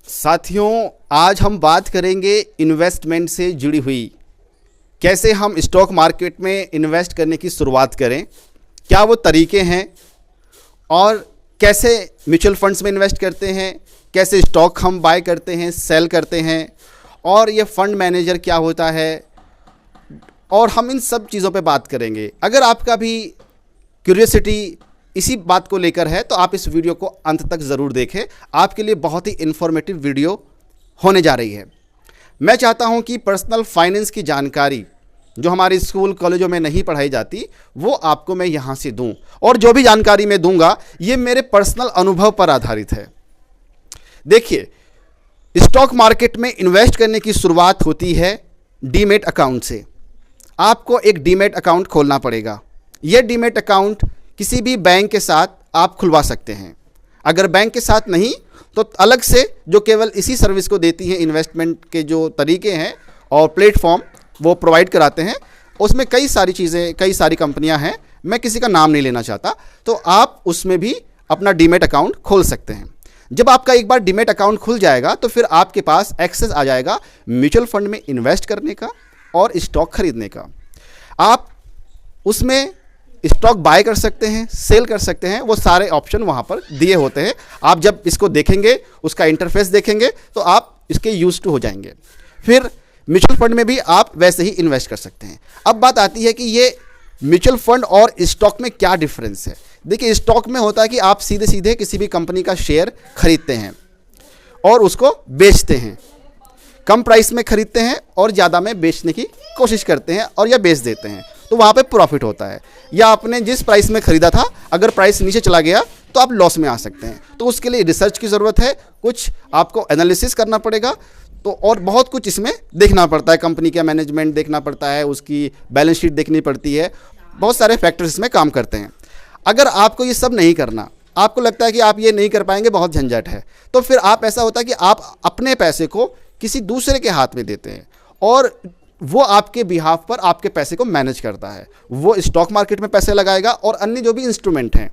साथियों, आज हम बात करेंगे इन्वेस्टमेंट से जुड़ी हुई, कैसे हम स्टॉक मार्केट में इन्वेस्ट करने की शुरुआत करें, क्या वो तरीके हैं और कैसे म्यूचुअल फंड्स में इन्वेस्ट करते हैं, कैसे स्टॉक हम बाय करते हैं, सेल करते हैं और ये फंड मैनेजर क्या होता है, और हम इन सब चीज़ों पे बात करेंगे। अगर आपका भी क्यूरियोसिटी इसी बात को लेकर है तो आप इस वीडियो को अंत तक ज़रूर देखें। आपके लिए बहुत ही इन्फॉर्मेटिव वीडियो होने जा रही है। मैं चाहता हूं कि पर्सनल फाइनेंस की जानकारी जो हमारे स्कूल कॉलेजों में नहीं पढ़ाई जाती वो आपको मैं यहां से दूं, और जो भी जानकारी मैं दूंगा ये मेरे पर्सनल अनुभव पर आधारित है। देखिए, स्टॉक मार्केट में इन्वेस्ट करने की शुरुआत होती है डीमैट अकाउंट से। आपको एक डीमैट अकाउंट खोलना पड़ेगा। यह डीमैट अकाउंट किसी भी बैंक के साथ आप खुलवा सकते हैं। अगर बैंक के साथ नहीं तो अलग से जो केवल इसी सर्विस को देती हैं, इन्वेस्टमेंट के जो तरीके हैं और प्लेटफॉर्म वो प्रोवाइड कराते हैं, उसमें कई सारी चीज़ें, कई सारी कंपनियां हैं। मैं किसी का नाम नहीं लेना चाहता, तो आप उसमें भी अपना डीमैट अकाउंट खोल सकते हैं। जब आपका एक बार डीमैट अकाउंट खुल जाएगा तो फिर आपके पास एक्सेस आ जाएगा म्यूचुअल फंड में इन्वेस्ट करने का और स्टॉक खरीदने का। आप उसमें स्टॉक बाय कर सकते हैं, सेल कर सकते हैं, वो सारे ऑप्शन वहाँ पर दिए होते हैं। आप जब इसको देखेंगे, उसका इंटरफेस देखेंगे तो आप इसके यूज टू हो जाएंगे। फिर म्यूचुअल फंड में भी आप वैसे ही इन्वेस्ट कर सकते हैं। अब बात आती है कि ये म्यूचुअल फंड और स्टॉक में क्या डिफरेंस है। देखिए, स्टॉक में होता है कि आप सीधे सीधे किसी भी कंपनी का शेयर खरीदते हैं और उसको बेचते हैं। कम प्राइस में खरीदते हैं और ज़्यादा में बेचने की कोशिश करते हैं और या बेच देते हैं, तो वहाँ पे प्रॉफिट होता है। या आपने जिस प्राइस में ख़रीदा था, अगर प्राइस नीचे चला गया तो आप लॉस में आ सकते हैं। तो उसके लिए रिसर्च की ज़रूरत है, कुछ आपको एनालिसिस करना पड़ेगा, तो और बहुत कुछ इसमें देखना पड़ता है। कंपनी का मैनेजमेंट देखना पड़ता है, उसकी बैलेंस शीट देखनी पड़ती है, बहुत सारे फैक्टर्स इसमें काम करते हैं। अगर आपको ये सब नहीं करना, आपको लगता है कि आप ये नहीं कर पाएंगे, बहुत झंझट है, तो फिर आप ऐसा होता है कि आप अपने पैसे को किसी दूसरे के हाथ में देते हैं और वो आपके बिहाफ पर आपके पैसे को मैनेज करता है। वो स्टॉक मार्केट में पैसे लगाएगा और अन्य जो भी इंस्ट्रूमेंट हैं,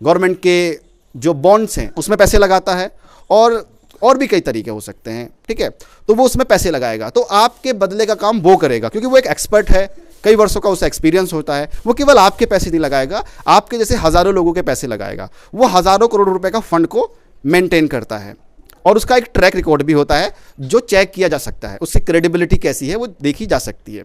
गवर्नमेंट के जो बॉन्ड्स हैं उसमें पैसे लगाता है, और भी कई तरीके हो सकते हैं, ठीक है। तो वो उसमें पैसे लगाएगा, तो आपके बदले का काम वो करेगा, क्योंकि वो एक एक्सपर्ट है, कई वर्षों का उसका एक्सपीरियंस होता है। वो केवल आपके पैसे नहीं लगाएगा, आपके जैसे हज़ारों लोगों के पैसे लगाएगा। वो हज़ारों करोड़ रुपए का फंड को मेंटेन करता है और उसका एक ट्रैक रिकॉर्ड भी होता है जो चेक किया जा सकता है। उसकी क्रेडिबिलिटी कैसी है वो देखी जा सकती है।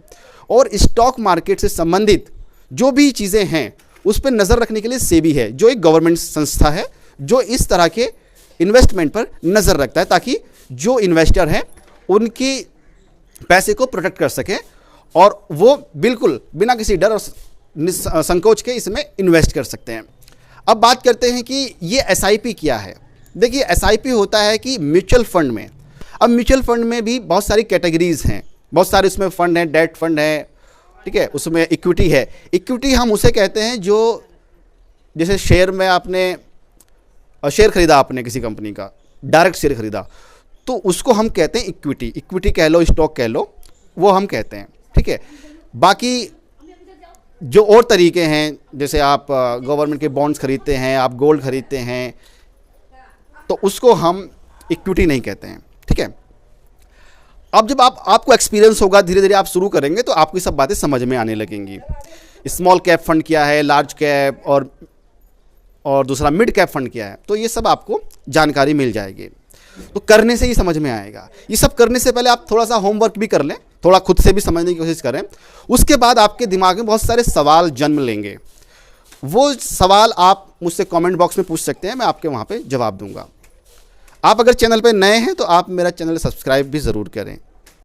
और स्टॉक मार्केट से संबंधित जो भी चीज़ें हैं उस पर नज़र रखने के लिए सेबी है, जो एक गवर्नमेंट संस्था है जो इस तरह के इन्वेस्टमेंट पर नज़र रखता है, ताकि जो इन्वेस्टर हैं उनकी पैसे को प्रोटेक्ट कर सकें और वो बिल्कुल बिना किसी डर और संकोच के इसमें इन्वेस्ट कर सकते हैं। अब बात करते हैं कि ये एसआईपी क्या है। देखिए, एसआईपी होता है कि म्यूचुअल फंड में, अब म्यूचुअल फंड में भी बहुत सारी कैटेगरीज़ हैं, बहुत सारे उसमें फ़ंड हैं, डेट फंड है, ठीक है, उसमें इक्विटी है। इक्विटी हम उसे कहते हैं जो जैसे शेयर में आपने शेयर खरीदा, आपने किसी कंपनी का डायरेक्ट शेयर खरीदा, तो उसको हम कहते हैं इक्विटी। इक्विटी कह लो, स्टॉक कह लो, वो हम कहते हैं, ठीक है। बाकी जो और तरीके हैं, जैसे आप गवर्नमेंट के बॉन्ड्स खरीदते हैं, आप गोल्ड खरीदते हैं, तो उसको हम इक्विटी नहीं कहते हैं, ठीक है। अब जब आपको एक्सपीरियंस होगा, धीरे धीरे आप शुरू करेंगे तो आपको ये सब बातें समझ में आने लगेंगी। स्मॉल कैप फंड क्या है, लार्ज कैप और दूसरा मिड कैप फंड क्या है, तो ये सब आपको जानकारी मिल जाएगी। तो करने से ही समझ में आएगा। ये सब करने से पहले आप थोड़ा सा होमवर्क भी कर लें, थोड़ा खुद से भी समझने की कोशिश करें। उसके बाद आपके दिमाग में बहुत सारे सवाल जन्म लेंगे। वो सवाल आप मुझसे कमेंट बॉक्स में पूछ सकते हैं, मैं आपके वहाँ पे जवाब दूंगा। आप अगर चैनल पे नए हैं तो आप मेरा चैनल सब्सक्राइब भी ज़रूर करें।